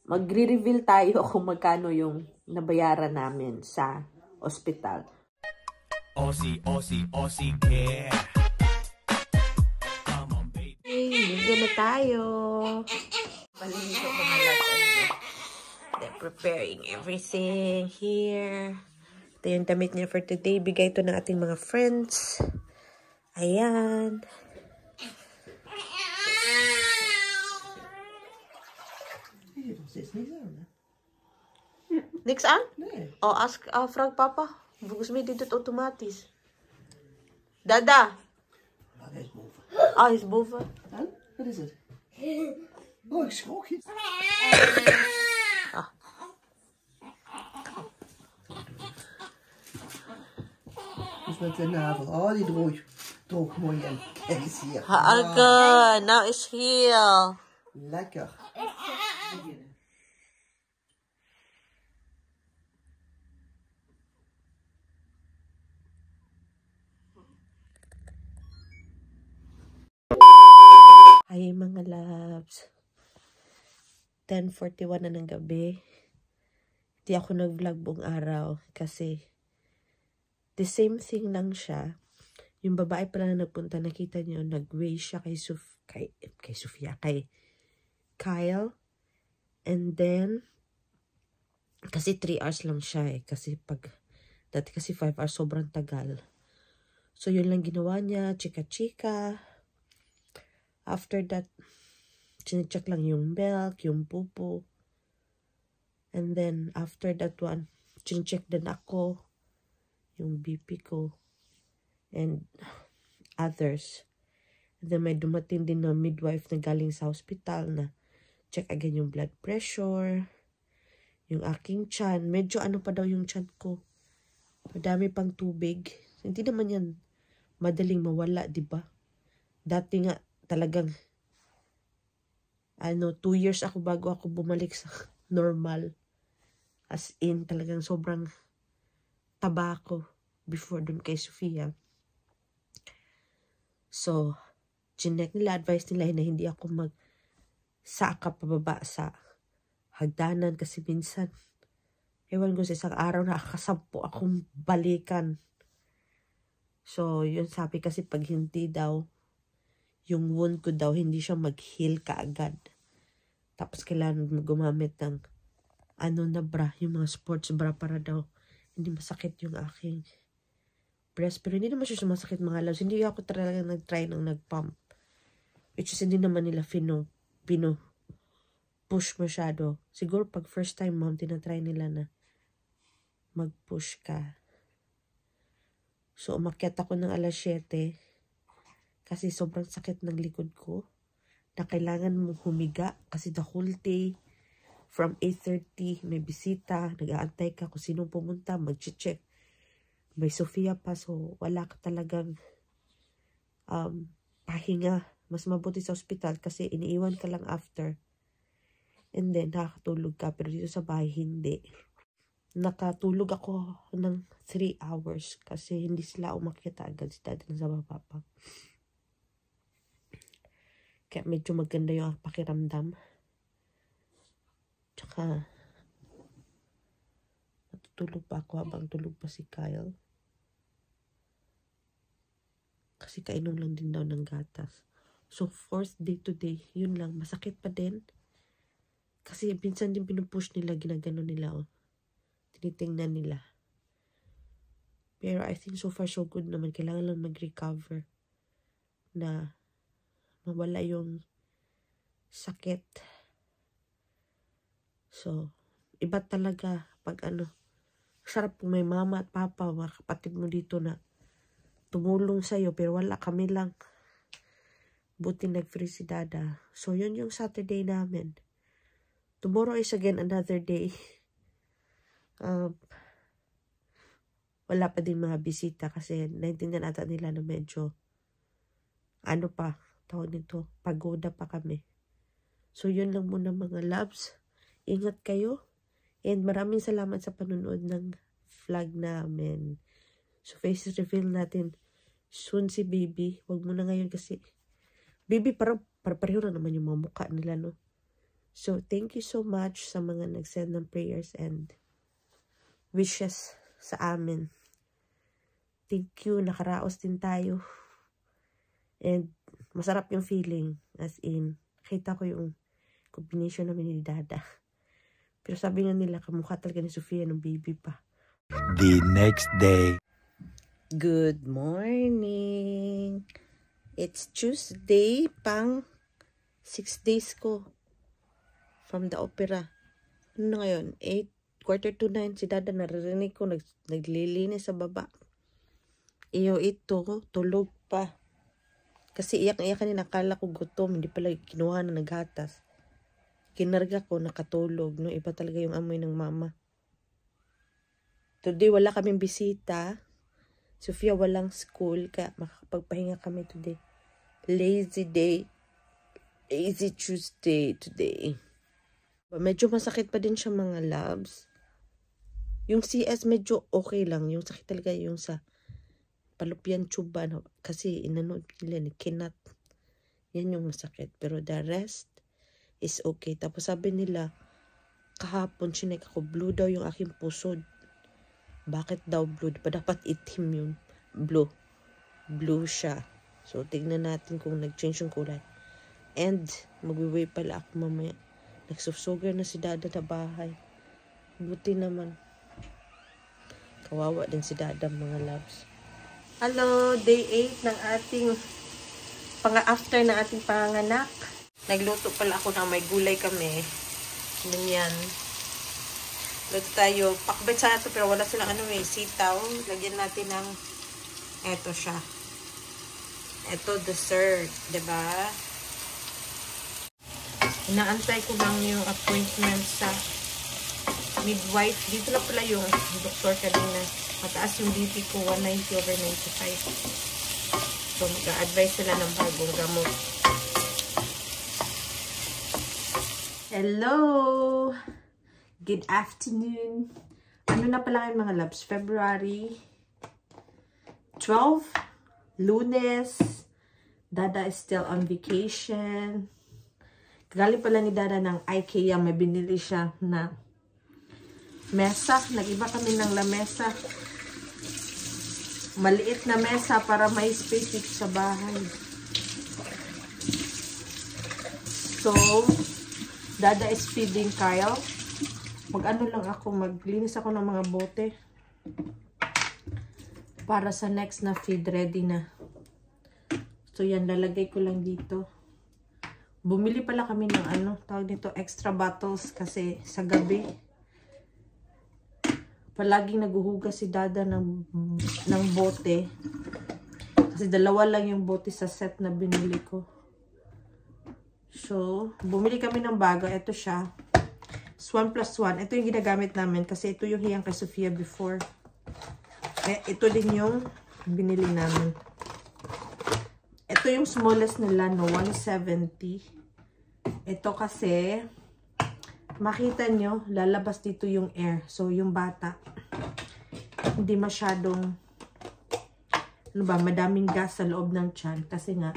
magre-reveal tayo kung magkano yung nabayaran namin sa ospital. Aussie, care. Come on, baby. Ligo na tayo. Malinis ako mga lahat. They're preparing everything here. Ito yung damit niya for today. Bigay ito ng ating mga friends. Ayan. Niks aan? Nee. Oh, vraag papa. Volgens mij doet het automatisch. Dada. Oh, hij is boven. Ah, hij is boven. En? Wat is het? Oh, ik schrok je. Ah. Dus met de navel. Oh, die droog mooi in. Kijk eens hier. Haage, nou is hier. Lekker. Hi mga loves. 10:41 na ng gabi. Hindi ako nag-vlog buong araw kasi the same thing lang siya. Yung babae pala na nagpunta, nakita niyo, nag-weigh siya kay Sofia, kay Kyle. And then, kasi 3 hours lang siya eh. Kasi dati kasi 5 hours, sobrang tagal. So, yun lang ginawa niya, chika-chika. After that, chinecheck lang yung milk, yung pupo. And then, after that one, chinecheck din ako, yung BP ko, and others. And then, may dumating din na midwife na galing sa hospital na check again yung blood pressure, yung aking tiyan. Medyo ano pa daw yung tiyan ko. Madami pang tubig. Hindi naman yan madaling mawala, diba? Dati nga, talagang 2 years ako bago ako bumalik sa normal. As in, talagang sobrang taba ko before dun kay Sofia. So, chinek nila, advice nila na hindi ako magsaka pababa sa hagdanan kasi minsan, ewan ko sa isang araw nakakasampo akong balikan. So, yun sabi kasi pag hindi daw, yung wound ko daw, hindi siya mag-heal kaagad. Tapos kailangan gumamit ng na bra, yung mga sports bra para daw hindi masakit yung aking breast. Pero hindi naman siya sumasakit mga loves. Hindi ako talaga nag-try ng nag-pump. Which is hindi naman nila push masyado. Siguro pag first time mom, tinatry nila na mag-push ka. So, umakyat ako ng 7:00. Kasi sobrang sakit ng likod ko. Na kailangan mong humiga. Kasi the whole day, from 8:30, may bisita. Nag-aantay ka kung sinong pumunta. Mag-check. May Sofia pa. So, wala ka talagang pahinga. Mas mabuti sa ospital kasi iniiwan ka lang after. And then, nakakatulog ka. Pero dito sa bahay, hindi. Nakatulog ako ng 3 hours. Kasi hindi sila umakyat agad. Si daddy sa baba pa. Kaya medyo maganda yung pakiramdam. Tsaka, natutulog pa ako habang tulog pa si Kyle. Kasi kainom lang din daw ng gatas. So, 4th day to day, yun lang. Masakit pa din. Kasi pinsan din pinupush nila, ginagano nila. Oh. Tinitingnan nila. Pero I think so far so good naman. Kailangan lang mag-recover na mawala yung sakit. So, iba talaga pag sarap kung may mama at papa, mga kapatid mo dito na tumulong sa'yo, pero wala, kami lang. Buti nag-free si dada. So, yun yung Saturday namin. Tomorrow is again another day. Wala pa din mga bisita kasi naintindihan ata nila na medyo tawag nito, pagoda pa kami. So, yun lang muna mga loves. Ingat kayo. And maraming salamat sa panunood ng vlog namin. So, face reveal natin soon si baby. Huwag mo na ngayon kasi baby parang pareho na naman yung mga mukha nila, no? So, thank you so much sa mga nag-send ng prayers and wishes sa amin. Thank you. Nakaraos din tayo. And masarap yung feeling. As in, kita ko yung combination namin ni Dada. Pero sabi nga nila, kamukha talaga ni Sofia nung baby pa. The next day. Good morning! It's Tuesday, pang 6 days ko from the opera. Ano na ngayon? 8:45 si Dada, naririnig ko, naglilinis sa baba. Iyo ito, tulog pa. Kasi iyak-iyak kanina, nakala ko gutom, hindi pala kinuha na naghatas. Kinarga ko, nakatulog. No? Iba talaga yung amoy ng mama. Today, wala kaming bisita. Sofia, walang school, kaya makakapagpahinga kami today. Lazy day. Lazy Tuesday today. Medyo masakit pa din siya mga loves. Yung CS medyo okay lang. Yung sakit talaga yung sa fallopian tube. No? Kasi inanood nila ni Kinat. Yan yung masakit. Pero the rest is okay. Tapos sabi nila, kahapon sinek ako, blue daw yung aking pusod. Bakit daw blue? Di pa dapat itim yun. Blue. Blue siya. So, tignan natin kung nag-change yung kulay. And, magwiway pala ako mamaya. Nagsusugar na si Dada na bahay. Buti naman. Kawawa din si Dada, mga loves. Hello, day 8 ng ating after na ating panganak. Nagluto pala ako na may gulay kami. Ganyan. Luto tayo. Pakbet sana ito pero wala silang sitaw. Lagyan natin ng eto siya. Eto dessert. Diba? Inaantay ko lang yung appointment sa midwife. Dito na pala yung doktor kanina. Mataas yung BP ko, 190/95. So, mag-a-advise sila ng bagong gamot. Hello! Good afternoon! Ano na pala kayo mga loves? February 12, Lunes. Dada is still on vacation. Galing pala ni Dada ng IKEA. May binili siya na mesa. Nag-iba kami ng lamesa. Maliit na mesa para may space dito sa bahay. So, Dada is feeding Kyle. Mag-ano lang ako, maglinis ako ng mga bote. Para sa next na feed, ready na. So, yan, lalagay ko lang dito. Bumili pala kami ng tawag nito, extra bottles kasi sa gabi. Palaging naguhugas si Dada ng bote. Kasi dalawa lang yung bote sa set na binili ko. So, bumili kami ng bago. Ito siya. 1+1. Ito yung ginagamit namin kasi ito yung hiyang kay Sofia before. Ito din yung binili namin. Ito yung smallest nila, no? 170. Ito kasi, makita nyo, lalabas dito yung air. So, yung bata, hindi masyadong, madaming gas sa loob ng tiyan. Kasi nga,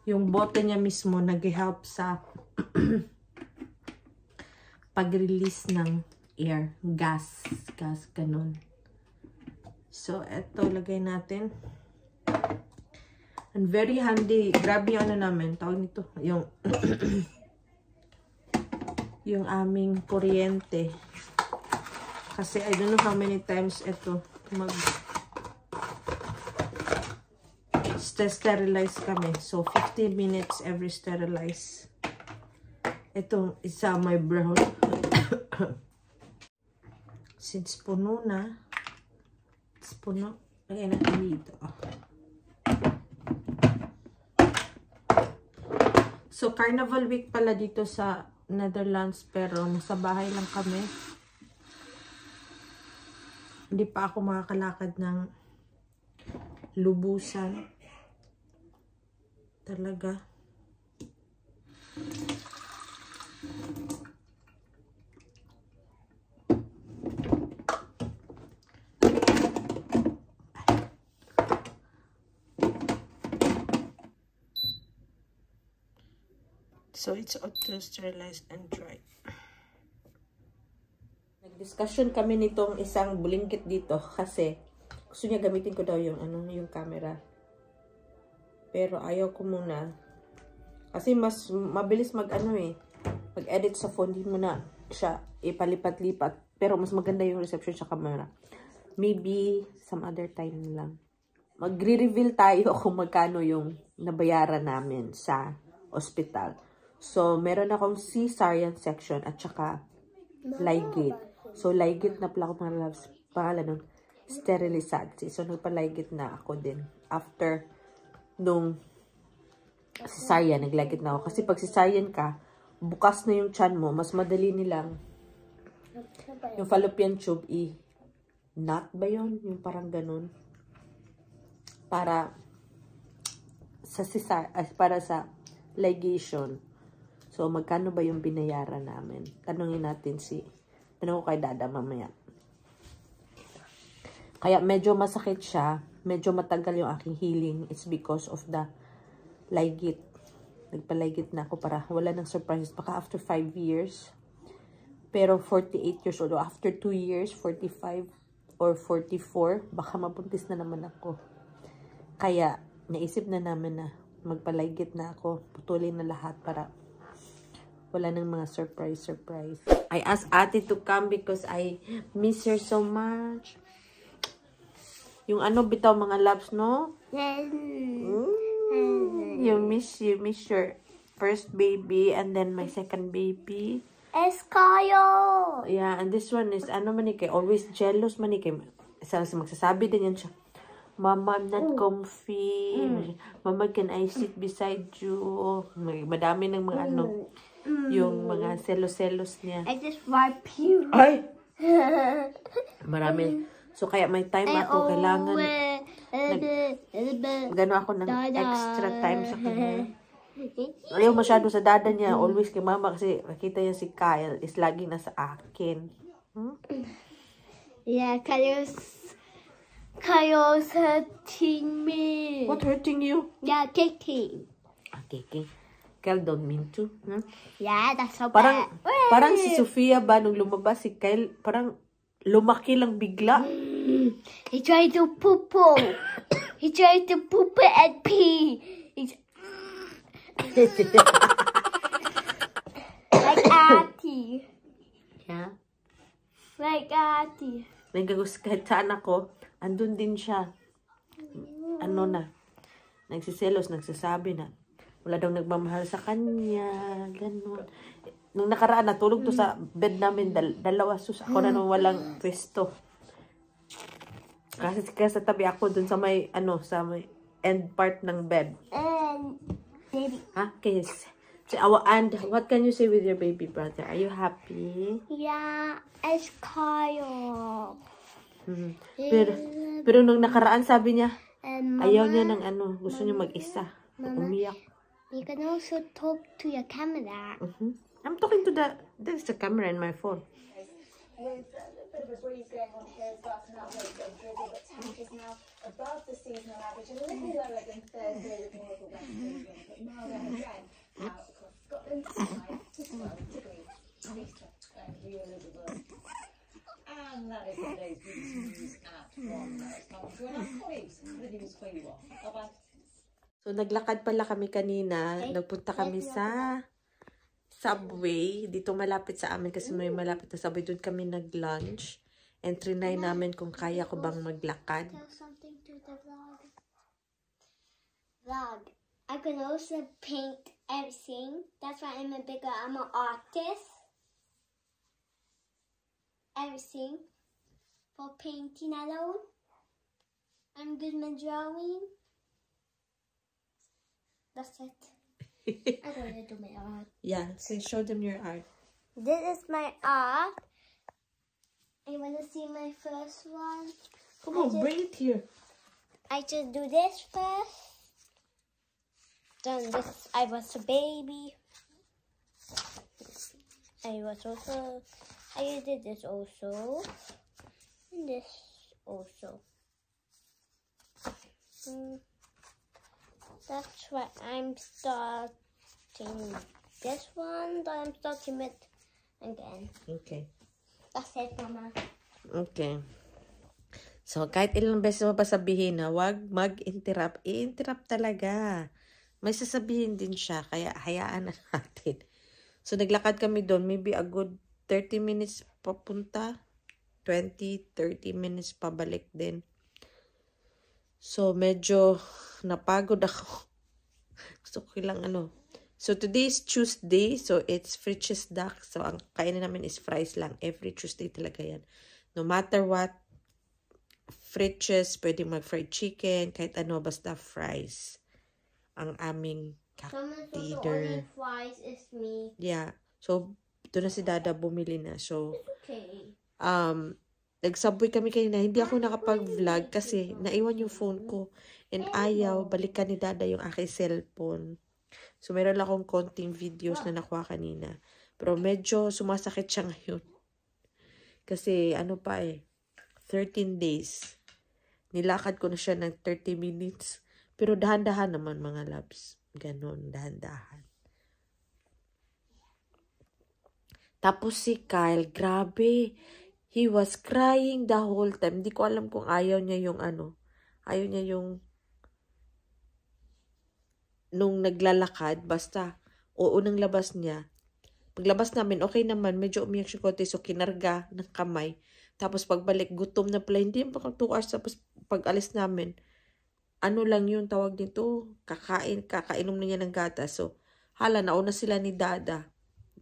yung bote niya mismo, nag-help sa pag-release ng air. Gas, ganun. So, ito, lagay natin. And very handy. Grabe yung namin. Tawag nito. Yung yung aming kuryente. Kasi I don't know how many times ito sterilize kami. So, 50 minutes every sterilize. Ito, isa my brown. Since puno na. Puno. Lagay natin dito. So, Carnival Week pala dito sa Netherlands, pero nasa bahay lang kami. Hindi pa ako makakalakad ng lubusan. Talaga. So it's auto-sterilized and dry. Nag-discussion kami nitong isang bulingkit dito kasi gusto niya gamitin ko daw yung yung camera. Pero ayaw ko muna. Kasi mas mabilis mag-edit sa phone, di mo na siya ipalipat-lipat. Pero mas maganda yung reception sa camera. Maybe some other time lang. Magre-reveal tayo kung magkano yung nabayaran namin sa ospital. So, meron akong cesarean section at saka ligate. So, ligate na pala ako mga loves. Pangalan nun, sterilization. So, nagpa-ligate na ako din. After nung cesarean, nagligate na ako. Kasi pag cesarean ka, bukas na yung tiyan mo, mas madali nilang yung fallopian tube knot ba yun? Yung parang ganun. Para sa ligation. So, magkano ba yung binayaran namin? Tanungin natin tanong ko kay Dada mamaya. Kaya medyo masakit siya. Medyo matagal yung aking healing. It's because of the ligate. Nagpa-ligate na ako para wala ng surprises. Baka after 5 years. Pero 48 years old. After 2 years, 45 or 44, baka mabuntis na naman ako. Kaya, naisip na namin na magpa-ligate na ako. Putulin na lahat para wala nang mga surprise. I asked Ate to come because I miss her so much. Yung bitaw mga loves, no? You miss your first baby and then my second baby. Eskayo! Yeah, and this one is, always jealous manikay. Magsasabi din yan siya, Mama, I'm not comfy. Mama, can I sit beside you? Madami ng mga yung mga selos-selos niya. I just wipe you. Ay! Marami. So, kaya may time ako. Kailangan gano ako ng extra time sa kanya. Ayaw masyado sa dada niya. Always kay mama kasi nakita niya si Kyle is laging nasa akin. Yeah, Kyle's hurting me. What hurting you? Yeah, kicking. Kicking. Kyle don't mean to. Yeah, that's so Parang bad. si Sofia ba nung lumabas si Kyle, parang lumaki lang bigla. He tried to poo-poo. He tried to poop and pee. Like Auntie. Yeah. Like Auntie. Kahit saan ako, andun din siya. Nagsiselos, nagsasabi na wala daw nagmamahal sa kanya, ganun. Nung nakaraan, natulog to sa bed namin, dalawa, sus, ako na nung walang pwesto. Kasi sa tabi ako dun sa may end part ng bed. And baby. Okay. And what can you say with your baby brother? Are you happy? Yeah, it's Kyle. Pero nung nakaraan, sabi niya, And ayaw niya ng gusto niya mag-isa. Umiyak. You can also talk to your camera. I'm talking to there's the camera in my phone. With a bit of a breeze going on here as well, so not very good drizzle, but temperatures now above the seasonal average, a little lower than Thursday with more of a west breeze, but milder again out across Scotland, 5 to 12 degrees. Easter and real Elizabeth. And that is today's beauty news at 1. Now it's time to join our colleagues for the news where you are. Bye-bye. So, naglakad pala kami kanina. Nagpunta kami sa Subway. Dito malapit sa amin kasi may malapit na Subway. Doon kami nag-lunch. And trinay namin kung kaya ko bang maglakad. Tell something to the vlog. Vlog. I can also paint everything. That's why I'm an artist. Everything. For painting alone. I'm good at drawing. That's it. I'm going to do my art. Yeah, so show them your art. This is my art. You want to see my first one? Come on, bring it here. I just do this first. Then this, I was a baby. I did this also. And this also. That's what I'm starting this one that I'm starting with again. Okay. That's it, Mama. Okay. So, kahit ilang beses mo pa sabihin na wag mag-interrupt, i-interrupt talaga. May sasabihin din siya, kaya hayaan na natin. So, naglakad kami doon, maybe a good 30 minutes papunta, 20-30 minutes pabalik din. So, medyo napagod ako. Gusto ko lang So, today is Tuesday, so it's Fritz's Duck. So, ang kainin namin is fries lang. Every Tuesday talaga yan. No matter what, Fritz's, pwede mag-fried chicken, kahit ano, basta fries. Ang aming Someone's fries is me. Yeah. So, ito na si Dada bumili na. So, Okay. nag-subway kami kanina. Hindi ako nakapag-vlog kasi naiwan yung phone ko. And ayaw, balikan ni Dada yung aking cellphone. So, meron lang akong konting videos na nakuha kanina. Pero medyo sumasakit siya ngayon. Kasi, 13 days. Nilakad ko na siya ng 30 minutes. Pero dahan-dahan naman mga loves. Ganon, dahan-dahan. Tapos si Kyle, grabe. He was crying the whole time. Hindi ko alam kung ayaw niya yung Ayaw niya yung nung naglalakad. Basta, unang labas niya. Paglabas namin, okay naman. Medyo umiyak siya konti. So, kinarga ng kamay. Tapos pagbalik, gutom na pala. Hindi pa 2 hours. Tapos pag alis namin, lang yung tawag nito. Kakainom na niya ng gatas. So, nauna sila ni Dada.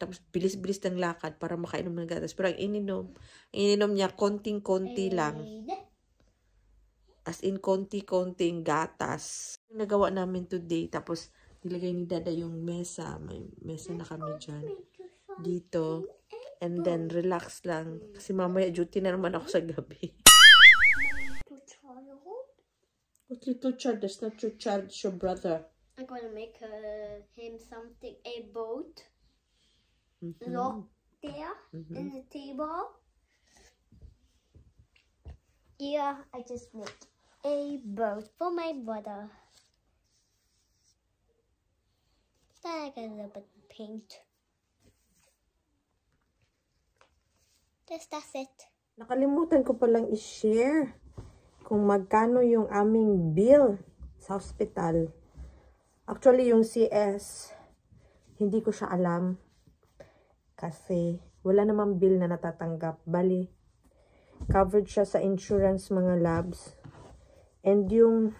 Tapos bilis-bilis ng lakad para makainom ng gatas. Pero ang ininom niya konting-konti lang. As in, konti-konting gatas. Yung nagawa namin today. Tapos, nilagay ni Dada yung mesa. May mesa na kami dyan. Dito. And then, relax lang. Kasi mamaya duty na naman ako sa gabi. What little child? That's not your child. It's your brother. I'm going to make him something. A boat. Lock there in the table. Yeah, I just made a boat for my brother. Then I got a little bit of paint. That's it. Nakalimutan ko palang i-share kung magkano yung aming bill sa hospital. Actually, yung CS, hindi ko siya alam. Kasi wala namang bill na natatanggap. Bali, covered siya sa insurance mga labs. And yung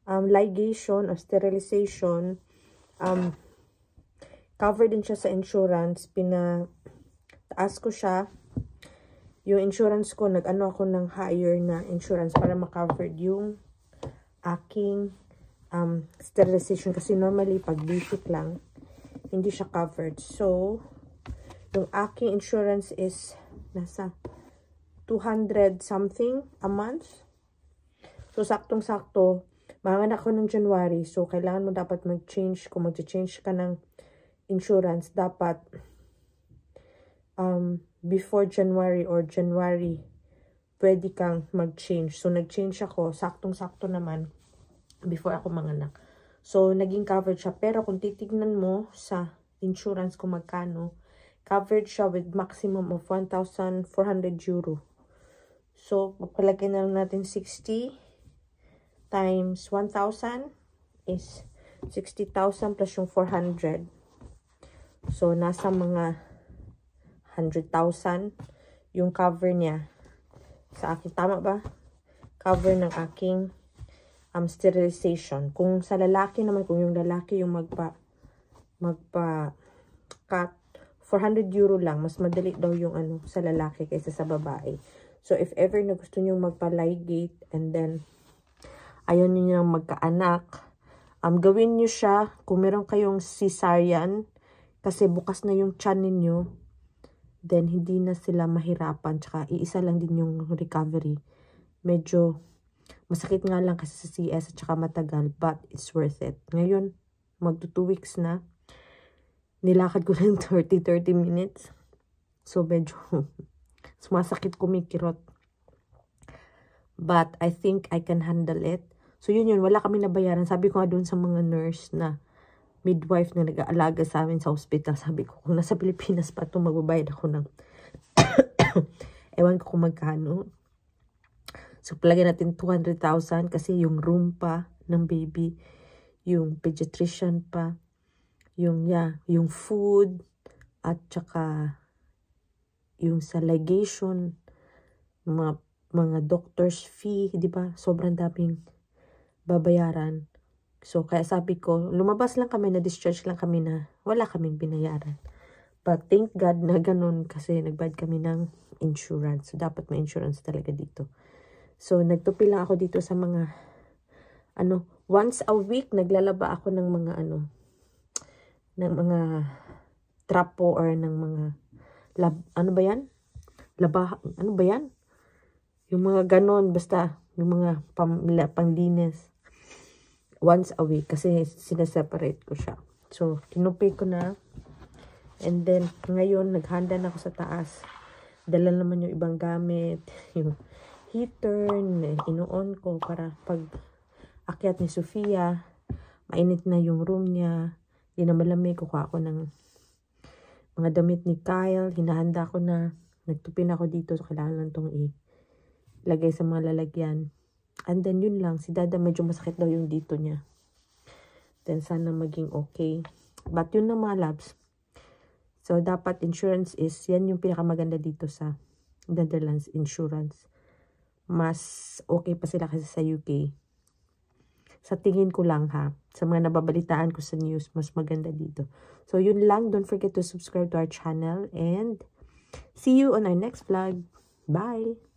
ligation or sterilization, covered din siya sa insurance. Pinataas ko siya. Yung insurance ko, ako ng higher na insurance para ma-covered yung aking sterilization. Kasi normally, pag basic lang, hindi siya covered. So, yung aking insurance is nasa 200 something a month. So, saktong-sakto, manganak ako ng January. So, kailangan mo dapat mag-change. Kung mag-change ka ng insurance, dapat before January or January, pwede kang mag-change. So, nag-change ako. Saktong-sakto naman before ako manganak. So, naging covered siya. Pero kung titignan mo sa insurance kung magkano, covered siya with maximum of 1,400 euro. So, papalagay na lang natin 60 times 1,000 is 60,000 plus yung 400. So, nasa mga 100,000 yung cover niya sa akin. Tama ba? Cover ng aking sterilization. Kung sa lalaki naman, kung yung lalaki yung cut, 400 euro lang. Mas madali daw yung sa lalaki kaysa sa babae. So, if ever na gusto nyo magpa-ligate and then ayaw nyo nang magkaanak, gawin nyo siya kung meron kayong cesarean kasi bukas na yung tiyan ninyo. Then, hindi na sila mahirapan. Tsaka, iisa lang din yung recovery. Medyo, masakit nga lang kasi sa CS at tsaka matagal. But, it's worth it. Ngayon, magto 2 weeks na. Nilakad ko ng 30 minutes. So, medyo, sumasakit kumikirot. But, I think I can handle it. So, yun. Wala kami nabayaran. Sabi ko nga doon sa mga nurse na, midwife na nag-aalaga sa amin sa hospital. Sabi ko, kung nasa Pilipinas pa ito, magbabayad ako ng ewan ko kung magkano. So, palagay natin 200,000 kasi yung room pa ng baby, yung pediatrician pa, yung food, at saka yung sa ligation, mga doctor's fee, di ba? Sobrang daming babayaran. So, kaya sabi ko, lumabas lang kami, na-discharge lang kami na wala kaming binayaran. But thank God na ganun kasi nagbayad kami ng insurance. So, dapat may insurance talaga dito. So, nagtupi lang ako dito sa mga, once a week, naglalaba ako ng mga, ng mga trapo or ng mga, ano ba yan? Ano ba yan? Yung mga ganon, basta, yung mga panglinis. Once a week, kasi sineseparate ko siya. So, tinupi ko na. And then, ngayon, naghanda na ako sa taas. Dala naman yung ibang gamit, yung heater, ino-on ko para pag akyat ni Sofia, mainit na yung room niya, hindi na malamig, kukuha ako ng mga damit ni Kyle, hinahanda ko na, nagtupin ako dito, so kailangan lang itong ilagay sa mga lalagyan. And then yun lang, si Dada medyo masakit daw yung dito niya. Then sana maging okay. But yun na mga labs. So dapat insurance is, yan yung pinakamaganda dito sa Netherlands insurance. Mas okay pa sila kasi sa UK. Sa tingin ko lang ha, sa mga nababalitaan ko sa news, mas maganda dito. So yun lang, don't forget to subscribe to our channel and see you on our next vlog. Bye!